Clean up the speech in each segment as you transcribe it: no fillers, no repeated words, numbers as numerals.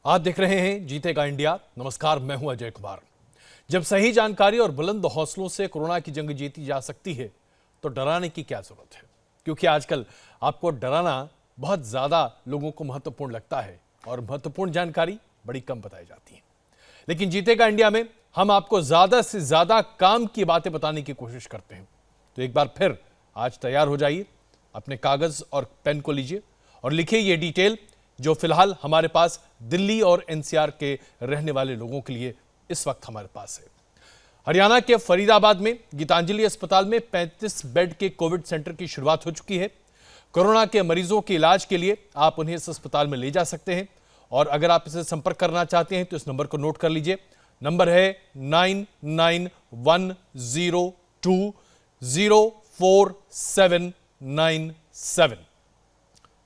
आप देख रहे हैं जीतेगा इंडिया। नमस्कार, मैं हूं अजय कुमार। जब सही जानकारी और बुलंद हौसलों से कोरोना की जंग जीती जा सकती है तो डराने की क्या जरूरत है, क्योंकि आजकल आपको डराना बहुत ज्यादा लोगों को महत्वपूर्ण लगता है और महत्वपूर्ण जानकारी बड़ी कम बताई जाती है। लेकिन जीतेगा इंडिया में हम आपको ज्यादा से ज्यादा काम की बातें बताने की कोशिश करते हैं। तो एक बार फिर आज तैयार हो जाइए, अपने कागज और पेन को लीजिए और लिखिए ये डिटेल जो फिलहाल हमारे पास दिल्ली और एनसीआर के रहने वाले लोगों के लिए इस वक्त हमारे पास है। हरियाणा के फरीदाबाद में गीतांजलि अस्पताल में 35 बेड के कोविड सेंटर की शुरुआत हो चुकी है। कोरोना के मरीजों के इलाज के लिए आप उन्हें इस अस्पताल में ले जा सकते हैं और अगर आप इसे संपर्क करना चाहते हैं तो इस नंबर को नोट कर लीजिए। नंबर है 9910204797।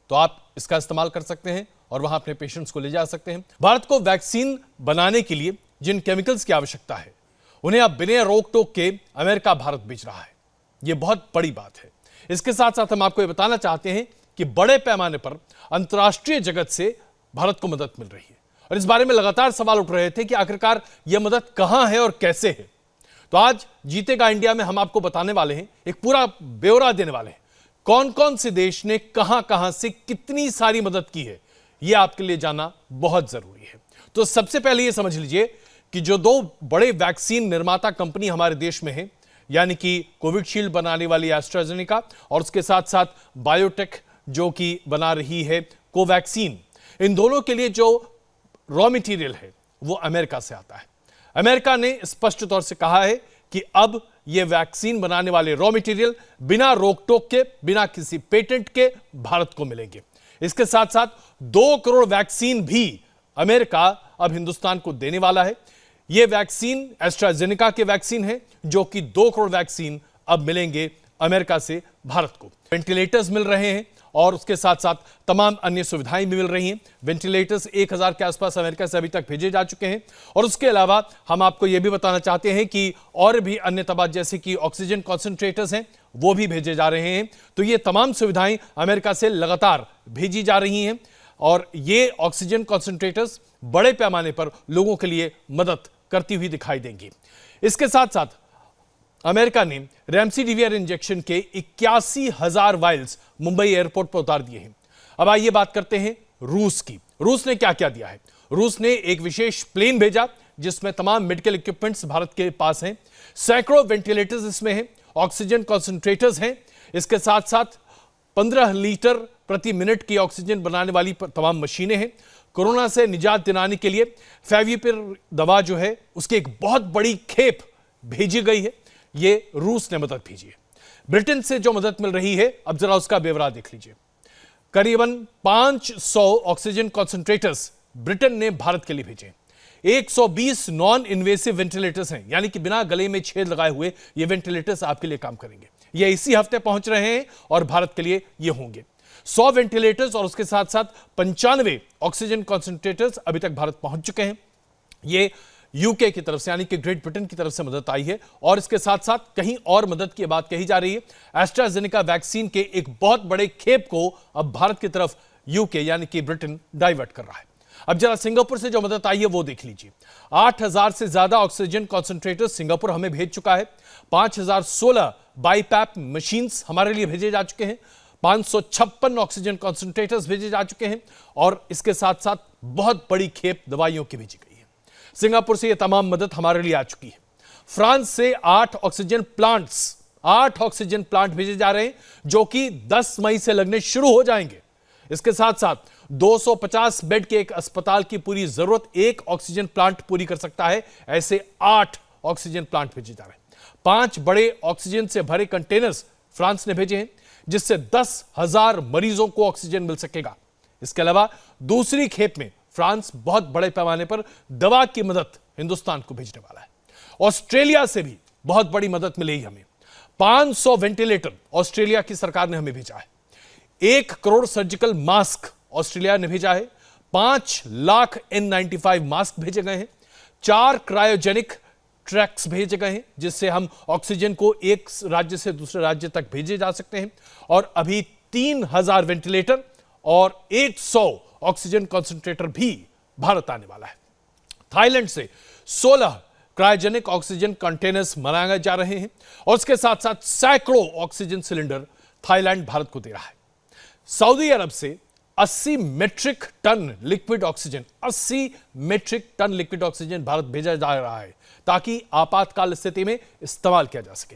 तो आप इसका इस्तेमाल कर सकते हैं और वहां अपने पेशेंट्स को ले जा सकते हैं। भारत को वैक्सीन बनाने के लिए जिन केमिकल्स की आवश्यकता है उन्हें अब बिना रोक टोक के अमेरिका भारत बेच रहा है। यह बहुत बड़ी बात है। इसके साथ साथ हम आपको यह बताना चाहते हैं कि बड़े पैमाने पर अंतर्राष्ट्रीय जगत से भारत को मदद मिल रही है और इस बारे में लगातार सवाल उठ रहे थे कि आखिरकार यह मदद कहां है और कैसे है। तो आज जीतेगा इंडिया में हम आपको बताने वाले हैं, एक पूरा ब्यौरा देने वाले हैं, कौन कौन से देश ने कहां कहां से कितनी सारी मदद की है। यह आपके लिए जानना बहुत जरूरी है। तो सबसे पहले यह समझ लीजिए कि जो दो बड़े वैक्सीन निर्माता कंपनी हमारे देश में है, यानी कि कोविशील्ड बनाने वाली एस्ट्राजेनेका और उसके साथ साथ बायोटेक जो कि बना रही है कोवैक्सीन, इन दोनों के लिए जो रॉ मटेरियल है वो अमेरिका से आता है। अमेरिका ने स्पष्ट तौर से कहा है कि अब यह वैक्सीन बनाने वाले रॉ मटेरियल बिना रोक टोक के, बिना किसी पेटेंट के भारत को मिलेंगे। इसके साथ साथ 2 करोड़ वैक्सीन भी अमेरिका अब हिंदुस्तान को देने वाला है। यह वैक्सीन एस्ट्राजेनेका के वैक्सीन है जो कि 2 करोड़ वैक्सीन अब मिलेंगे अमेरिका से भारत को। वेंटिलेटर्स मिल रहे हैं और उसके साथ साथ तमाम अन्य सुविधाएं भी मिल रही हैं। वेंटिलेटर्स 1000 के आसपास अमेरिका से अभी तक भेजे जा चुके हैं और उसके अलावा हम आपको यह भी बताना चाहते हैं कि और भी अन्य तबाद जैसे कि ऑक्सीजन कॉन्सेंट्रेटर्स हैं वो भी भेजे जा रहे हैं। तो ये तमाम सुविधाएं अमेरिका से लगातार भेजी जा रही हैं और ये ऑक्सीजन कॉन्सेंट्रेटर्स बड़े पैमाने पर लोगों के लिए मदद करती हुई दिखाई देंगी। इसके साथ साथ अमेरिका ने रेमडेसिविर इंजेक्शन के 81,000 वायल्स मुंबई एयरपोर्ट पर उतार दिए हैं। अब आइए बात करते हैं रूस की। रूस ने क्या क्या दिया है। रूस ने एक विशेष प्लेन भेजा जिसमें तमाम मेडिकल इक्विपमेंट्स भारत के पास हैं। सैकड़ों वेंटिलेटर्स इसमें हैं, ऑक्सीजन कॉन्सेंट्रेटर्स हैं। इसके साथ साथ 15 लीटर प्रति मिनट की ऑक्सीजन बनाने वाली तमाम मशीनें हैं। कोरोना से निजात दिलाने के लिए फेविपिर दवा जो है उसकी एक बहुत बड़ी खेप भेजी गई है। ये रूस ने मदद भेजी है। ब्रिटेन से जो मदद मिल रही है अब जरा उसका ब्यौरा देख लीजिए। करीबन 500 ऑक्सीजन कॉन्सेंट्रेटर्स ब्रिटेन ने भारत के लिए भेजे। 120 नॉन इन्वेसिव वेंटिलेटर्स हैं, यानी कि बिना गले में छेद लगाए हुए ये वेंटिलेटर्स आपके लिए काम करेंगे। ये इसी हफ्ते पहुंच रहे हैं और भारत के लिए ये होंगे 100 वेंटिलेटर्स और उसके साथ साथ 95 ऑक्सीजन कॉन्सेंट्रेटर्स अभी तक भारत पहुंच चुके हैं। ये यूके की तरफ से यानी कि ग्रेट ब्रिटेन की तरफ से मदद आई है और इसके साथ साथ कहीं और मदद की बात कही जा रही है। एस्ट्राजेनेका वैक्सीन के एक बहुत बड़े खेप को अब भारत की तरफ यूके यानी कि ब्रिटेन डाइवर्ट कर रहा है। अब जरा सिंगापुर से जो मदद आई है वो देख लीजिए। 8,000 से ज्यादा ऑक्सीजन कॉन्सेंट्रेटर सिंगापुर हमें भेज चुका है। 5,016 बाईपैप मशीन्स हमारे लिए भेजे जा चुके हैं। 556 ऑक्सीजन कॉन्सेंट्रेटर्स भेजे जा चुके हैं और इसके साथ साथ बहुत बड़ी खेप दवाइयों की भेजी गई है। सिंगापुर से यह तमाम मदद हमारे लिए आ चुकी है। फ्रांस से 8 ऑक्सीजन प्लांट भेजे जा रहे हैं जो कि 10 मई से लगने शुरू हो जाएंगे। इसके साथ साथ 250 बेड के एक अस्पताल की पूरी जरूरत एक ऑक्सीजन प्लांट पूरी कर सकता है। ऐसे 8 ऑक्सीजन प्लांट भेजे जा रहे हैं। 5 बड़े ऑक्सीजन से भरे कंटेनर्स फ्रांस ने भेजे हैं जिससे 10,000 मरीजों को ऑक्सीजन मिल सकेगा। इसके अलावा दूसरी खेप में फ्रांस बहुत बड़े पैमाने पर दवा की मदद हिंदुस्तान को भेजने वाला है। ऑस्ट्रेलिया से भी बहुत बड़ी मदद मिलेगी हमें। 500 वेंटिलेटर ऑस्ट्रेलिया की सरकार ने हमें भेजा है। 1 करोड़ सर्जिकल मास्क ऑस्ट्रेलिया ने भेजा है। 5 लाख N95 मास्क भेजे गए हैं। 4 क्रायोजेनिक ट्रैक्स भेजे गए हैं जिससे हम ऑक्सीजन को एक राज्य से दूसरे राज्य तक भेजे जा सकते हैं और अभी 3,000 वेंटिलेटर और 100 ऑक्सीजन कॉन्सेंट्रेटर भी भारत आने वाला है। थाईलैंड से 16 क्रायोजेनिक ऑक्सीजन कंटेनर्स मंगाए जा रहे हैं और उसके साथ साथ सैकड़ों ऑक्सीजन सिलेंडर थाईलैंड भारत को दे रहा है। सऊदी अरब से 80 metric ton liquid oxygen Bharat भेजा जा रहा है ताकि आपातकाल स्थिति में इस्तेमाल किया जा सके।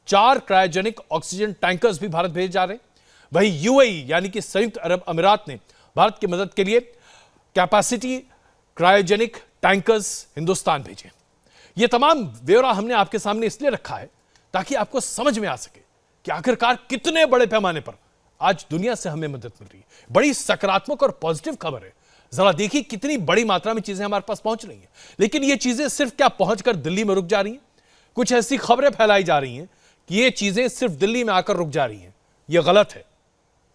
4 क्रायोजेनिक ऑक्सीजन टैंकर्स भी भारत भेजे जा रहे हैं। वही यूएई यानी कि संयुक्त अरब अमीरात ने भारत की मदद के लिए कैपेसिटी क्रायोजेनिक टैंकर्स हिंदुस्तान भेजे। यह तमाम ब्यौरा हमने आपके सामने इसलिए रखा है ताकि आपको समझ में आ सके कि आखिरकार कितने बड़े पैमाने पर आज दुनिया से हमें मदद मिल रही है। बड़ी सकारात्मक और पॉजिटिव खबर है। जरा देखिए कितनी बड़ी मात्रा में चीजें हमारे पास पहुंच रही हैं। लेकिन ये चीजें सिर्फ क्या पहुंचकर दिल्ली में रुक जा रही हैं? कुछ ऐसी खबरें फैलाई जा रही हैं कि ये चीजें सिर्फ दिल्ली में आकर रुक जा रही हैं। यह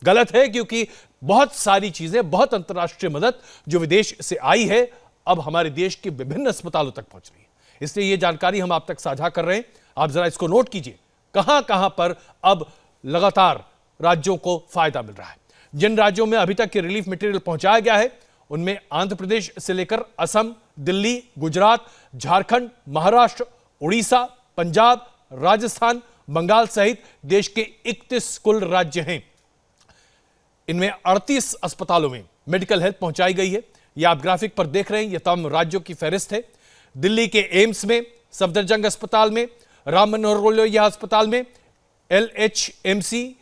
गलत है क्योंकि बहुत सारी चीजें, बहुत अंतर्राष्ट्रीय मदद जो विदेश से आई है अब हमारे देश के विभिन्न अस्पतालों तक पहुंच रही है। इसलिए यह जानकारी हम आप तक साझा कर रहे हैं। आप जरा इसको नोट कीजिए, कहां कहां पर अब लगातार राज्यों को फायदा मिल रहा है। जिन राज्यों में अभी तक के रिलीफ मटेरियल पहुंचाया गया है उनमें आंध्र प्रदेश से लेकर असम, दिल्ली, गुजरात, झारखंड, महाराष्ट्र, उड़ीसा, पंजाब, राजस्थान, बंगाल सहित देश के 31 कुल राज्य हैं। इनमें 38 अस्पतालों में मेडिकल हेल्प पहुंचाई गई है। यह आप ग्राफिक पर देख रहे हैं, यह तमाम राज्यों की फहरिस्त है। दिल्ली के एम्स में, सफदरजंग अस्पताल में, राम मनोहर लोहिया अस्पताल में, LHMC,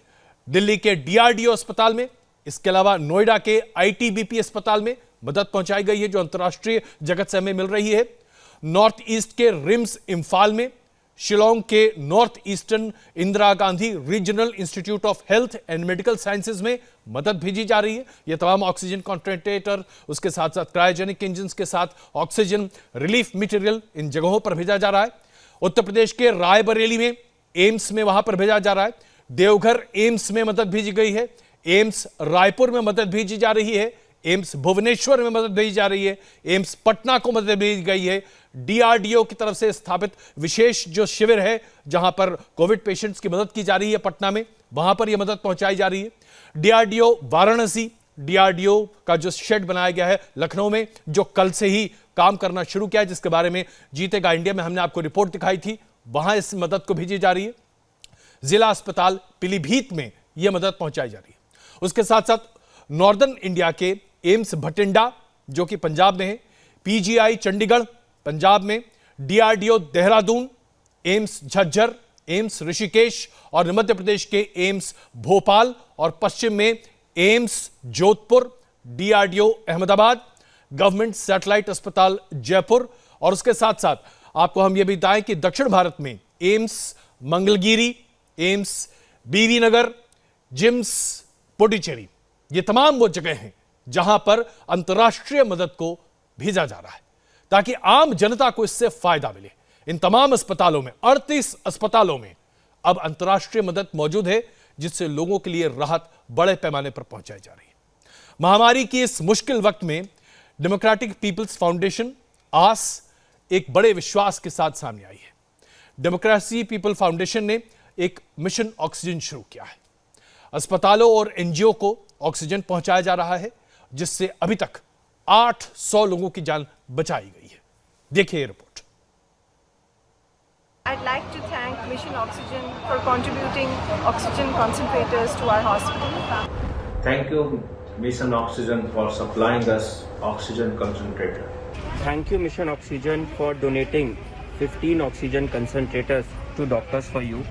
दिल्ली के DRDO अस्पताल में, इसके अलावा नोएडा के ITBP अस्पताल में मदद पहुंचाई गई है जो अंतर्राष्ट्रीय जगत से हमें मिल रही है। नॉर्थ ईस्ट के रिम्स इंफाल में, शिलोंग के north eastern Indira Gandhi regional institute of health and medical sciences में मदद भेजी जा रही है। यह तमाम ऑक्सीजन कॉन्सेंट्रेटर, उसके साथ साथ क्रायोजेनिक इंजन के साथ ऑक्सीजन रिलीफ मटेरियल इन जगहों पर भेजा जा रहा है। उत्तर प्रदेश के रायबरेली में एम्स में वहां पर भेजा जा रहा है। देवघर एम्स में मदद भेजी गई है। एम्स रायपुर में मदद भेजी जा रही है। एम्स भुवनेश्वर में मदद भेजी जा रही है। एम्स पटना को मदद भेजी गई है। DRDO की तरफ से स्थापित विशेष जो शिविर है जहां पर कोविड पेशेंट्स की मदद की जा रही है पटना में, वहां पर यह मदद पहुंचाई जा रही है। DRDO वाराणसी, DRDO का जो शेड बनाया गया है लखनऊ में, जो कल से ही काम करना शुरू किया है, जिसके बारे में जीतेगा इंडिया में हमने आपको रिपोर्ट दिखाई थी, वहां इस मदद को भेजी जा रही है। जिला अस्पताल पीलीभीत में यह मदद पहुंचाई जा रही है। उसके साथ साथ नॉर्दर्न इंडिया के एम्स भटिंडा जो कि पंजाब में है, PGI चंडीगढ़ पंजाब में, DRDO Dehradun, AIIMS Jhajjar, AIIMS Rishikesh और मध्य प्रदेश के एम्स भोपाल और पश्चिम में AIIMS Jodhpur, DRDO Ahmedabad, government satellite अस्पताल जयपुर और उसके साथ साथ आपको हम यह भी बताएं कि दक्षिण भारत में एम्स मंगलगिरी, एम्स बीवी नगर, जिम्स पुडुचेरी, ये तमाम वो जगह हैं जहां पर अंतर्राष्ट्रीय मदद को भेजा जा रहा है ताकि आम जनता को इससे फायदा मिले। इन तमाम अस्पतालों में, 38 अस्पतालों में अब अंतर्राष्ट्रीय मदद मौजूद है जिससे लोगों के लिए राहत बड़े पैमाने पर पहुंचाई जा रही है। महामारी की इस मुश्किल वक्त में डेमोक्रेटिक पीपल्स फाउंडेशन आस एक बड़े विश्वास के साथ सामने आई है। डेमोक्रेसी पीपल फाउंडेशन ने एक मिशन ऑक्सीजन शुरू किया है। अस्पतालों और NGO को ऑक्सीजन पहुंचाया जा रहा है जिससे अभी तक 800 लोगों की जान बचाई गई है। देखिए report. I'd like to thank Mission Oxygen for contributing oxygen concentrators to our hospital. Thank you Mission Oxygen for supplying us oxygen concentrator. Thank you Mission Oxygen for donating 15 oxygen concentrators to Doctors for You.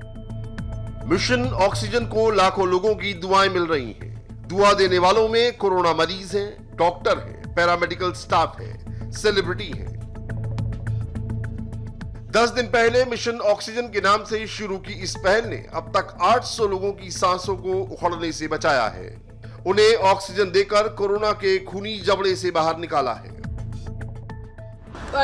Mission oxygen को लाखों लोगों की दुआएं मिल रही हैं। दुआ देने वालों में कोरोना मरीज हैं, डॉक्टर हैं, पैरामेडिकल स्टाफ है, सेलिब्रिटी हैं। 10 दिन पहले मिशन ऑक्सीजन के नाम से शुरू की इस पहल ने अब तक 800 लोगों की सांसों को उखड़ने से बचाया है। उन्हें ऑक्सीजन देकर कोरोना के खूनी जबड़े से बाहर निकाला है।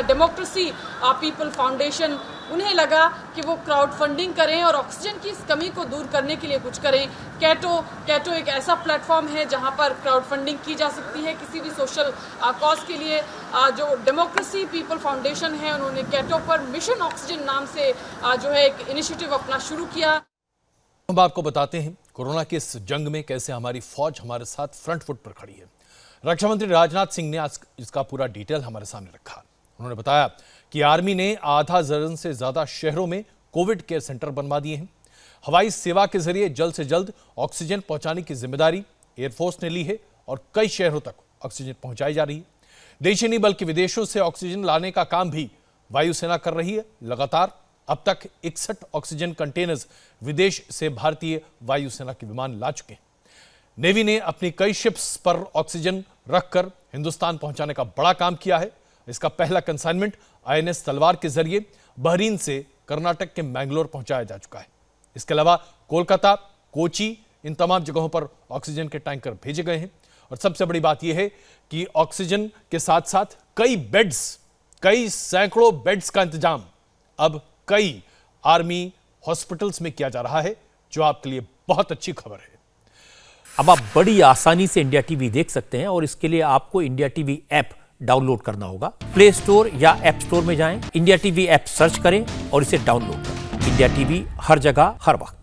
डेमोक्रेसी पीपल फाउंडेशन, उन्हें लगा कि वो क्राउड फंडिंग करें और ऑक्सीजन की इस कमी को दूर करने के लिए कुछ करें। कैटो एक ऐसा प्लेटफॉर्म है जहां पर क्राउड फंडिंग की जा सकती है किसी भी सोशल कॉज के लिए। जो डेमोक्रेसी पीपल फाउंडेशन है उन्होंने कैटो पर मिशन ऑक्सीजन नाम से जो है एक इनिशिएटिव अपना शुरू किया। हम आपको बताते हैं कोरोना के इस जंग में कैसे हमारी फौज हमारे साथ फ्रंट फुट पर खड़ी है। रक्षा मंत्री राजनाथ सिंह ने आज इसका पूरा डिटेल हमारे सामने रखा। उन्होंने बताया कि आर्मी ने आधा दर्जन से ज्यादा शहरों में कोविड केयर सेंटर बनवा दिए हैं। हवाई सेवा के जरिए जल्द से जल्द ऑक्सीजन पहुंचाने की जिम्मेदारी एयरफोर्स ने ली है और कई शहरों तक ऑक्सीजन पहुंचाई जा रही है। देश ही नहीं बल्कि विदेशों से ऑक्सीजन लाने का काम भी वायुसेना कर रही है। लगातार अब तक 61 ऑक्सीजन कंटेनर्स विदेश से भारतीय वायुसेना के विमान ला चुके हैं। नेवी ने अपनी कई शिप्स पर ऑक्सीजन रखकर हिंदुस्तान पहुंचाने का बड़ा काम किया है। इसका पहला कंसाइनमेंट INS तलवार के जरिए बहरीन से कर्नाटक के मैंगलोर पहुंचाया जा चुका है। इसके अलावा कोलकाता, कोची, इन तमाम जगहों पर ऑक्सीजन के टैंकर भेजे गए हैं। और सबसे बड़ी बात यह है कि ऑक्सीजन के साथ साथ कई सैकड़ों बेड्स का इंतजाम अब कई आर्मी हॉस्पिटल्स में किया जा रहा है, जो आपके लिए बहुत अच्छी खबर है। अब आप बड़ी आसानी से इंडिया टीवी देख सकते हैं और इसके लिए आपको इंडिया टीवी ऐप डाउनलोड करना होगा। प्ले स्टोर या ऐप स्टोर में जाएं, इंडिया टीवी ऐप सर्च करें और इसे डाउनलोड करें। इंडिया टीवी हर जगह हर वक्त।